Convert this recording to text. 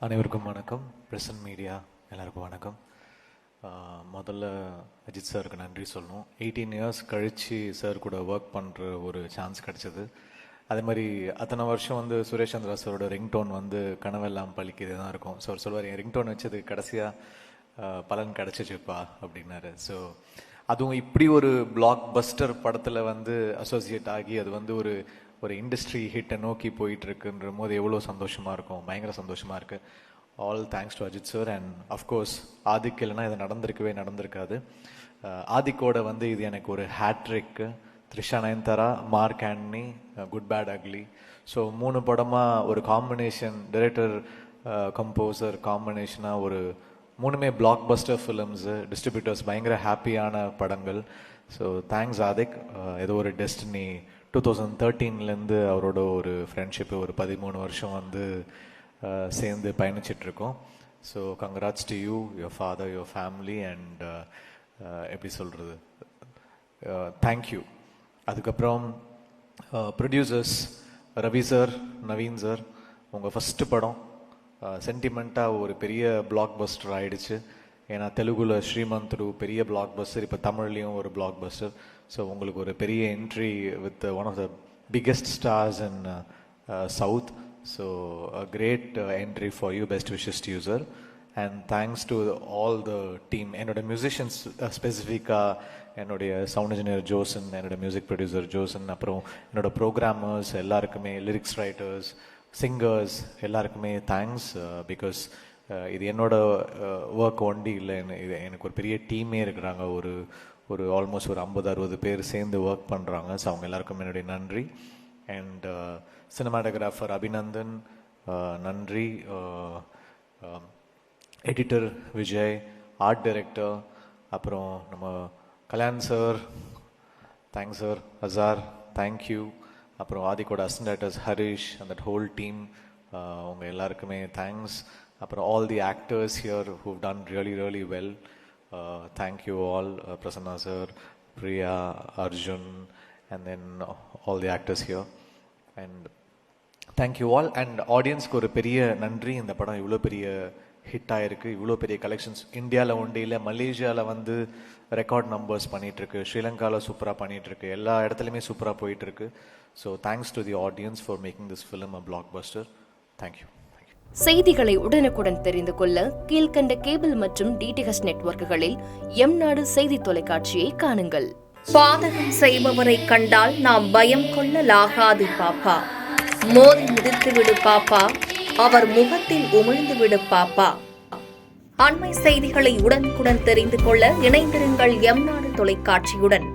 அனைவருக்கும் வணக்கம். Present media எல்லாருக்கும் வணக்கம். முதல்ல அஜித் சாருக்கு நன்றி சொல்லணும். 18 இயர்ஸ் கழித்து சார் கூட ஒர்க் பண்ணுற ஒரு சான்ஸ் கிடச்சிது. அதே மாதிரி அத்தனை வருஷம் சுரேஷ் சந்திரா சாரோட ரிங்டோன் கனவெல்லாம் பழிக்கிதே தான் இருக்கும். ஸோ அவர் சொல்வார், என் ரிங்டோன் வச்சது கடைசியாக பலன் கிடச்சிச்சுப்பா அப்படின்னாரு. ஸோ அதுவும் இப்படி ஒரு பிளாக் பஸ்டர் படத்தில் அசோசியேட் ஆகி அது ஒரு இண்டஸ்ட்ரி ஹிட்டை நோக்கி போயிட்டுருக்குன்ற போது எவ்வளோ சந்தோஷமாக இருக்கும், பயங்கர சந்தோஷமாக இருக்குது. All thanks to Ajith sir. And of course Adhik இல்லைனா இது நடந்திருக்காது. ஆதிக்கோட இது எனக்கு ஒரு hattrick. Trisha Nayanthara, Mark Antony, good bad ugly. So 3 படமாக ஒரு காம்பினேஷன், டைரக்டர் கம்போசர் காம்பினேஷனாக ஒரு 3மே பிளாக் பஸ்டர் ஃபிலிம்ஸு, டிஸ்ட்ரிபியூட்டர்ஸ் பயங்கர ஹாப்பியான படங்கள். So thanks Adhik. ஏதோ ஒரு டெஸ்டினி 2013 அவரோட ஒரு ஃப்ரெண்ட்ஷிப்பு ஒரு 13 வருஷம் சேர்ந்து பயணிச்சிட்ருக்கோம். So congrats to you, your father, your family and எப்படி சொல்கிறது, தேங்க்யூ. அதுக்கப்புறம் producers Ravi sir, Naveen sir, உங்கள் ஃபஸ்ட்டு படம் சென்டிமெண்ட்டாக ஒரு பெரிய பிளாக் பஸ்டர் ஆகிடுச்சு. ஏன்னா தெலுங்குல ஸ்ரீமந்த்ரு பெரிய பிளாக் பஸ்டர், இப்போ தமிழ்லேயும் ஒரு பிளாக் பஸ்டர். ஸோ உங்களுக்கு ஒரு பெரிய entry with one of the biggest stars in south. So a great entry for you. Best wishes to you sir. And thanks to all the team. என்னோட மியூசிஷியன்ஸ் ஸ்பெசிஃபிக்காக என்னுடைய சவுண்ட் இன்ஜினியர் ஜோசன், என்னோட music producer ஜோசன், அப்புறம் என்னோட programmers எல்லாருக்குமே, lyrics writers, singers எல்லாருக்குமே thanks. Because இது என்னோட ஒர்க் ஒண்டி இல்லை, இது எனக்கு ஒரு பெரிய டீமே இருக்கிறாங்க. ஒரு ஆல்மோஸ்ட் ஒரு 50-60 பேர் சேர்ந்து ஒர்க் பண்ணுறாங்க. ஸோ அவங்க எல்லாருக்கும் என்னுடைய நன்றி. அண்ட் சினிமாட்டோகிராஃபர் அபிநந்தன் நன்றி, எடிட்டர் விஜய், ஆர்ட் டைரக்டர், அப்புறம் நம்ம Kalyan sir, thanks sir, Azhar, thank you. அப்புறம் ஆதிக்கோட assistant directors Harish and that whole team, அவங்க எல்லாருக்குமே தேங்க்ஸ். அப்புறம் all the actors here who done really well, thank you all, Prasanna sir, Priya, Arjun, and then all the actors here. And thank you all. And audience ku oru periya nandri. இந்த படம் இவ்வளோ பெரிய hit ஆயிருக்கு, இவ்வளோ பெரிய collections இந்தியாவில் ஒன்றும் இல்லை, மலேசியாவில் ரெக்கார்ட் நம்பர்ஸ் பண்ணிகிட்ருக்கு, ஸ்ரீலங்காவில் சூப்பராக பண்ணிகிட்ருக்கு, எல்லா இடத்துலையுமே சூப்பராக போயிட்டுருக்கு. So thanks to the audience for making this film a black Bastar. Thank you. செய்திகளை உடனுக்குடன் தெரிந்து கொள்ள கீழ்கண்ட கேபிள் மற்றும் டிடிஹெச் நெட்வொர்க்குகளில் எம்நாடு செய்தி தொலைக்காட்சியை காணுங்கள். பாதகம் செய்பவரை கண்டால் நாம் பயம் கொள்ளலாகாது பாப்பா. மோதி மிதித்து விடு பாப்பா, அவர் முகத்தில் உமிழ்ந்து விடு பாப்பா. அண்மை செய்திகளை உடனுக்குடன் தெரிந்து கொள்ள இணைந்திருங்கள் எம்நாடு தொலைக்காட்சியுடன்.